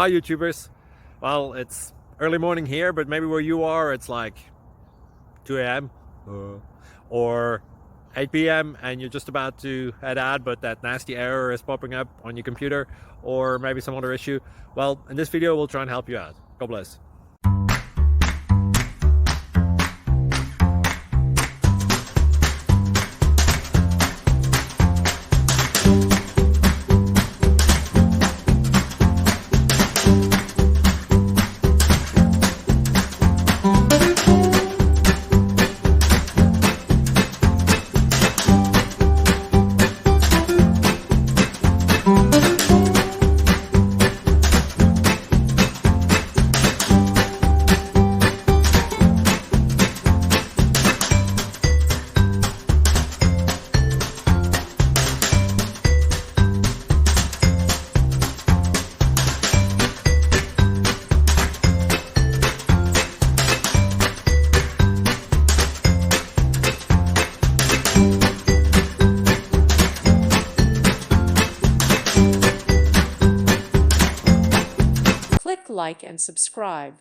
Hi YouTubers. Well, it's early morning here, but maybe where you are it's like 2 a.m. or 8 p.m. and you're just about to head out, but that nasty error is popping up on your computer, or maybe some other issue. Well, in this video we'll try and help you out. God bless. Click like and subscribe.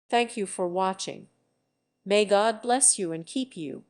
Thank you for watching. May God bless you and keep you.